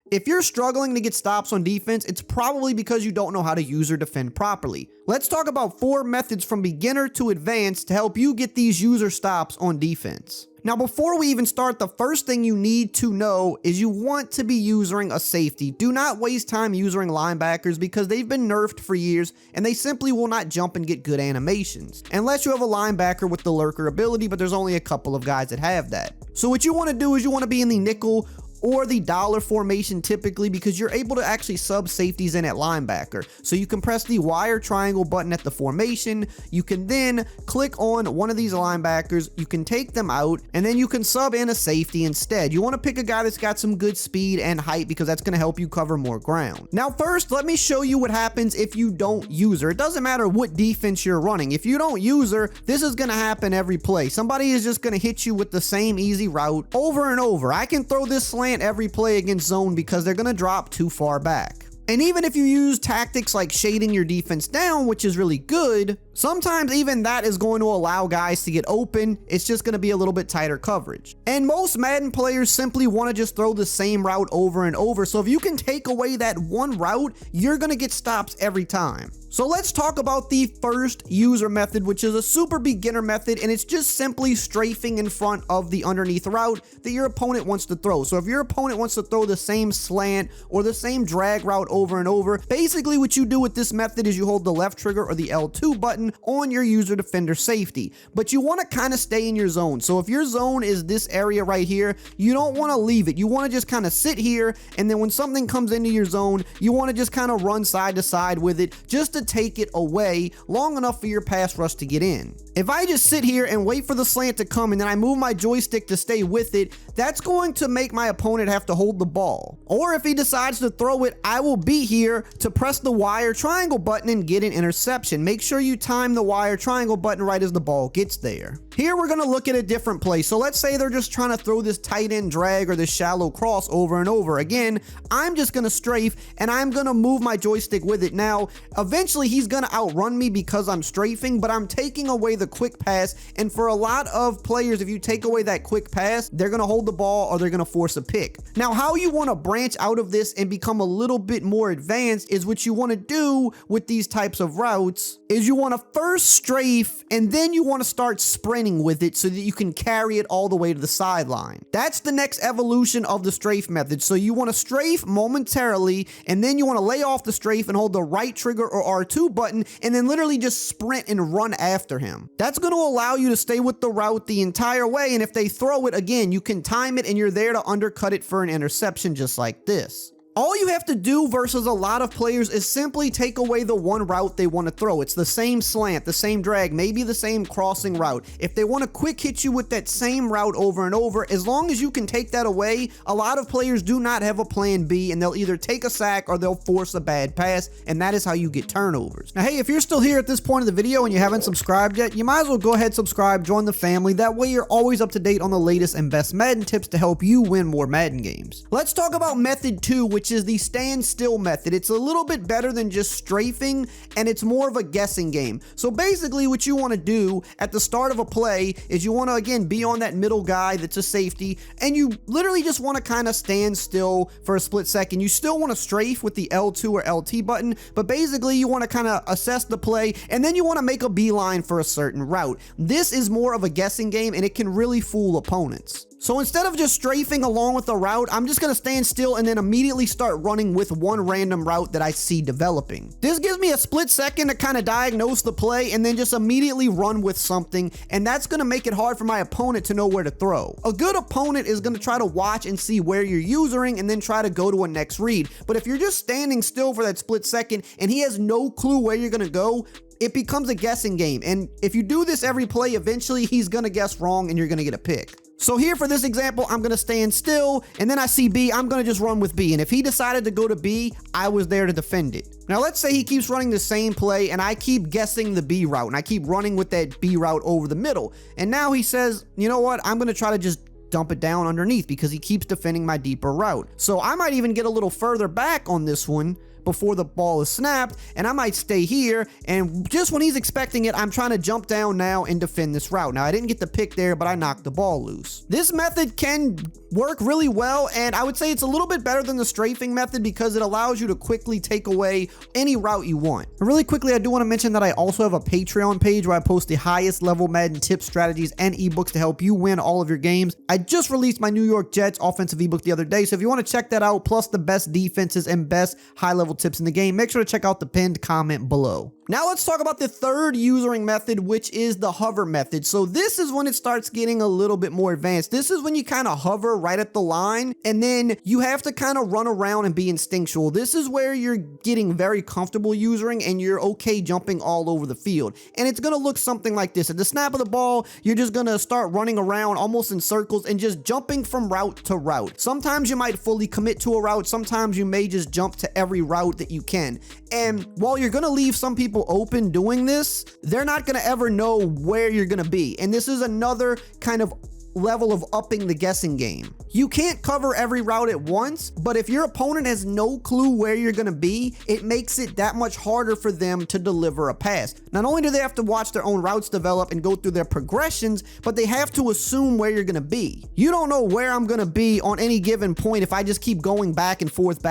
If you're struggling to get stops on defense, it's probably because you don't know how to use or defend properly. Let's talk about 4 methods from beginner to advanced to help you get these user stops on defense. Now, before we even start, the first thing you need to know is you want to be using a safety. Do not waste time using linebackers because they've been nerfed for years and they simply will not jump and get good animations. Unless you have a linebacker with the lurker ability, but there's only a couple of guys that have that. So what you want to do is you want to be in the nickel or the dollar formation typically, because you're able to actually sub safeties in at linebacker. So you can press the Y or triangle button at the formation. You can then click on one of these linebackers. You can take them out and then you can sub in a safety instead. You want to pick a guy that's got some good speed and height because that's going to help you cover more ground. Now, first, let me show you what happens if you don't use her. It doesn't matter what defense you're running. If you don't use her, this is going to happen every play. Somebody is just going to hit you with the same easy route over and over. I can throw this slant every play against zone because they're going to drop too far back. And even if you use tactics like shading your defense down, which is really good, sometimes even that is going to allow guys to get open. It's just going to be a little bit tighter coverage. And most Madden players simply want to just throw the same route over and over. So if you can take away that one route, you're going to get stops every time. So let's talk about the first user method, which is a super beginner method, and it's just simply strafing in front of the underneath route that your opponent wants to throw. So if your opponent wants to throw the same slant or the same drag route over and over, basically what you do with this method is you hold the left trigger or the L2 button on your user defender safety, but you want to kind of stay in your zone. So if your zone is this area right here, you don't want to leave it. You want to just kind of sit here, and then when something comes into your zone, you want to just kind of run side to side with it just to take it away long enough for your pass rush to get in. If I just sit here and wait for the slant to come and then I move my joystick to stay with it, that's going to make my opponent have to hold the ball. Or if he decides to throw it, I will be here to press the Y or triangle button and get an interception. Make sure you time the Y or triangle button right as the ball gets there. Here we're going to look at a different play. So let's say they're just trying to throw this tight end drag or this shallow cross over and over. Again, I'm just going to strafe and I'm going to move my joystick with it. Now, eventually he's going to outrun me because I'm strafing, but I'm taking away the quick pass. And for a lot of players, if you take away that quick pass, they're going to hold the ball or they're going to force a pick. Now, how you want to branch out of this and become a little bit more advanced is what you want to do with these types of routes is you want to first strafe and then you want to start sprinting with it so that you can carry it all the way to the sideline. That's the next evolution of the strafe method. So you want to strafe momentarily and then you want to lay off the strafe and hold the right trigger or R2 button and then literally just sprint and run after him. That's going to allow you to stay with the route the entire way, and if they throw it again, you can time it and you're there to undercut it for an interception just like this. All you have to do versus a lot of players is simply take away the one route they want to throw. It's the same slant, the same drag, maybe the same crossing route. If they want to quick hit you with that same route over and over, as long as you can take that away, a lot of players do not have a plan B and they'll either take a sack or they'll force a bad pass, and that is how you get turnovers. Now, hey, if you're still here at this point of the video and you haven't subscribed yet, you might as well go ahead, subscribe, join the family. That way you're always up to date on the latest and best Madden tips to help you win more Madden games. Let's talk about method 2, which is the stand still method. It's a little bit better than just strafing, and it's more of a guessing game. So basically what you want to do at the start of a play is you want to, again, be on that middle guy that's a safety, and you literally just want to kind of stand still for a split second. You still want to strafe with the L2 or LT button, but basically you want to kind of assess the play, and then you want to make a beeline for a certain route. This is more of a guessing game, and it can really fool opponents. So instead of just strafing along with the route, I'm just going to stand still and then immediately start running with one random route that I see developing. This gives me a split second to kind of diagnose the play and then just immediately run with something, and that's going to make it hard for my opponent to know where to throw. A good opponent is going to try to watch and see where you're using and then try to go to a next read. But if you're just standing still for that split second and he has no clue where you're going to go, it becomes a guessing game. And if you do this every play, eventually he's going to guess wrong and you're going to get a pick. So here for this example, I'm going to stand still and then I see B, I'm going to just run with B. And if he decided to go to B, I was there to defend it. Now let's say he keeps running the same play and I keep guessing the B route and I keep running with that B route over the middle. And now he says, you know what, I'm going to try to just dump it down underneath because he keeps defending my deeper route. So I might even get a little further back on this one, before the ball is snapped, and I might stay here, and just when he's expecting it, I'm trying to jump down now and defend this route. Now, I didn't get the pick there, but I knocked the ball loose. This method can work really well, and I would say it's a little bit better than the strafing method because it allows you to quickly take away any route you want. And really quickly, I do want to mention that I also have a Patreon page where I post the highest level Madden tips, strategies, and ebooks to help you win all of your games. I just released my New York Jets offensive ebook the other day, so if you want to check that out, plus the best defenses and best high-level tips in the game, make sure to check out the pinned comment below. Now let's talk about the third usering method, which is the hover method. So this is when it starts getting a little bit more advanced. This is when you kind of hover right at the line, and then you have to kind of run around and be instinctual. This is where you're getting very comfortable usering, and you're okay jumping all over the field. And it's going to look something like this. At the snap of the ball, you're just going to start running around almost in circles and just jumping from route to route. Sometimes you might fully commit to a route. Sometimes you may just jump to every route that you can. And while you're going to leave some people open doing this, they're not going to ever know where you're going to be. And this is another kind of level of upping the guessing game. You can't cover every route at once, but if your opponent has no clue where you're going to be, it makes it that much harder for them to deliver a pass. Not only do they have to watch their own routes develop and go through their progressions, but they have to assume where you're going to be. You don't know where I'm going to be on any given point if I just keep going back and forth,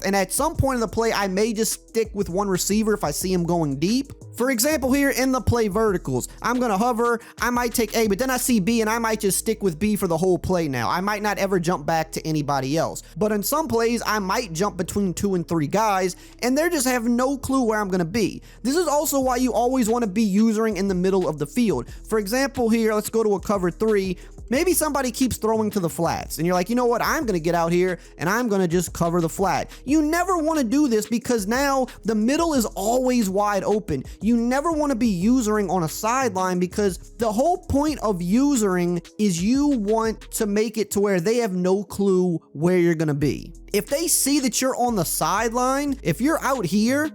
and at some point in the play, I may just stick with one receiver if I see him going deep. For example, here in the play verticals, I'm going to hover, I might take A, but then I see B, and I might just stick with B for the whole play now. I might not ever jump back to anybody else. But in some plays, I might jump between 2 and 3 guys, and they just have no clue where I'm going to be. This is also why you always want to be usering in the middle of the field. For example, here, let's go to a cover 3. Maybe somebody keeps throwing to the flats and you're like, you know what, I'm going to get out here and I'm going to just cover the flat. You never want to do this because now the middle is always wide open. You never want to be usering on a sideline because the whole point of usering is you want to make it to where they have no clue where you're going to be. If they see that you're on the sideline, if you're out here,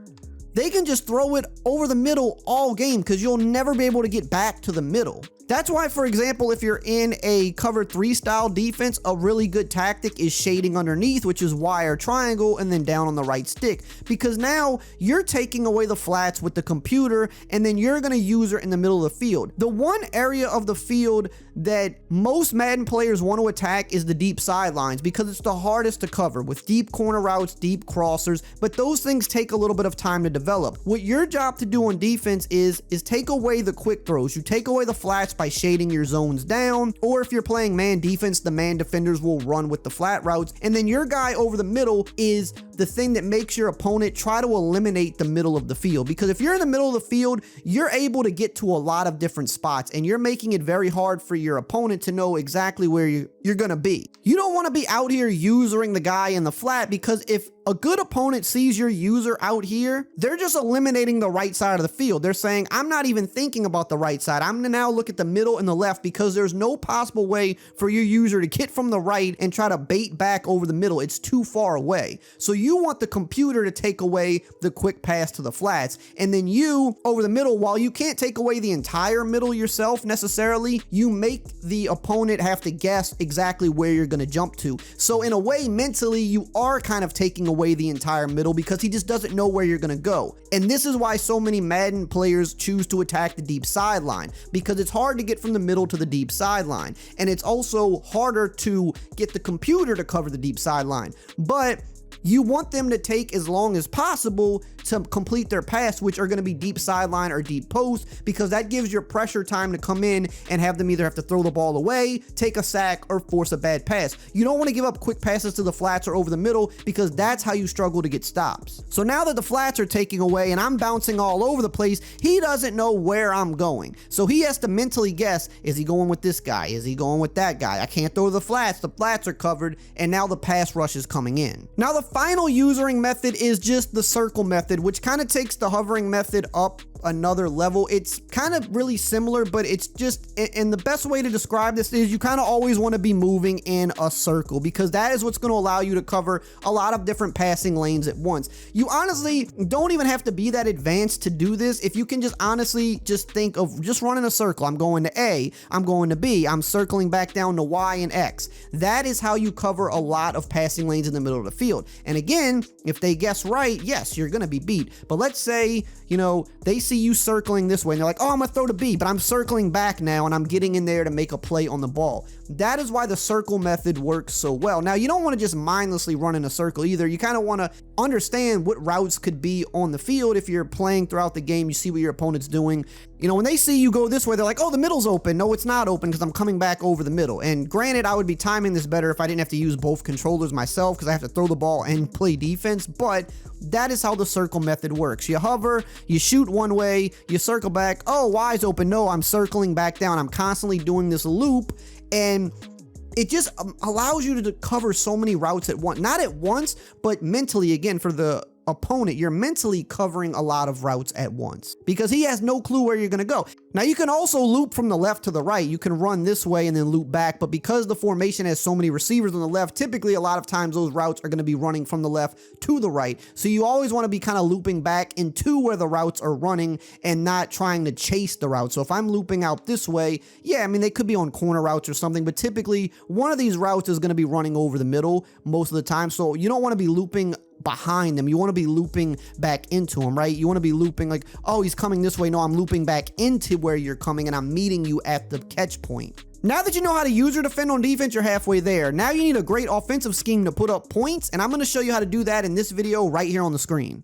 they can just throw it over the middle all game because you'll never be able to get back to the middle. That's why, for example, if you're in a cover 3 style defense, a really good tactic is shading underneath, which is wire triangle and then down on the right stick, because now you're taking away the flats with the computer and then you're going to use her in the middle of the field. The one area of the field that most Madden players want to attack is the deep sidelines because it's the hardest to cover with deep corner routes, deep crossers, but those things take a little bit of time to develop. What your job to do on defense is take away the quick throws. You take away the flats by shading your zones down, or if you're playing man defense, the man defenders will run with the flat routes, and then your guy over the middle is the thing that makes your opponent try to eliminate the middle of the field, because if you're in the middle of the field, you're able to get to a lot of different spots, and you're making it very hard for your opponent to know exactly where you're gonna be. You don't want to be out here using the guy in the flat, because if a good opponent sees your user out here, they're just eliminating the right side of the field. They're saying, I'm not even thinking about the right side. I'm gonna now look at the middle and the left, because there's no possible way for your user to get from the right and try to bait back over the middle. It's too far away. So you want the computer to take away the quick pass to the flats, and then you over the middle, while you can't take away the entire middle yourself necessarily, you make the opponent have to guess exactly where you're gonna jump to. So in a way, mentally, you are kind of taking away the entire middle because he just doesn't know where you're gonna go. And this is why so many Madden players choose to attack the deep sideline, because it's hard to get from the middle to the deep sideline, and it's also harder to get the computer to cover the deep sideline. But you want them to take as long as possible to complete their pass, which are going to be deep sideline or deep post, because that gives your pressure time to come in and have them either have to throw the ball away, take a sack, or force a bad pass. You don't want to give up quick passes to the flats or over the middle, because that's how you struggle to get stops. So now that the flats are taking away and I'm bouncing all over the place, he doesn't know where I'm going. So he has to mentally guess, is he going with this guy? Is he going with that guy? I can't throw the flats are covered, and now the pass rush is coming in. Now the final usering method is just the circle method, which kind of takes the hovering method up another level. It's kind of really similar, but it's just, and the best way to describe this is you kind of always want to be moving in a circle, because that is what's going to allow you to cover a lot of different passing lanes at once. You honestly don't even have to be that advanced to do this. If you can just honestly just think of just running a circle. I'm going to A, I'm going to B, I'm circling back down to Y and X. That is how you cover a lot of passing lanes in the middle of the field. And again, if they guess right, yes, you're going to be beat. But let's say, you know, they see you circling this way and they're like, oh, I'm going to throw to B, but I'm circling back now and I'm getting in there to make a play on the ball. That is why the circle method works so well. Now, you don't want to just mindlessly run in a circle either. You kind of want to understand what routes could be on the field. If you're playing throughout the game, you see what your opponent's doing. You know, when they see you go this way, they're like, oh, the middle's open. No, it's not open because I'm coming back over the middle. And granted, I would be timing this better if I didn't have to use both controllers myself, because I have to throw the ball and play defense. But that is how the circle method works. You hover, you shoot one way, you circle back. Oh, Y's open. No, I'm circling back down. I'm constantly doing this loop, and it just allows you to cover so many routes at once. Not at once, but mentally, again, for the opponent, you're mentally covering a lot of routes at once because he has no clue where you're going to go. Now, you can also loop from the left to the right. You can run this way and then loop back, but because the formation has so many receivers on the left, typically a lot of times those routes are going to be running from the left to the right. So you always want to be kind of looping back into where the routes are running and not trying to chase the route. So if I'm looping out this way, yeah, I mean, they could be on corner routes or something, but typically one of these routes is going to be running over the middle most of the time. So you don't want to be looping behind them. You want to be looping back into them, right? You want to be looping like, oh, he's coming this way. No, I'm looping back into where you're coming and I'm meeting you at the catch point. Now that you know how to use or defend on defense, you're halfway there. Now you need a great offensive scheme to put up points, and I'm going to show you how to do that in this video right here on the screen.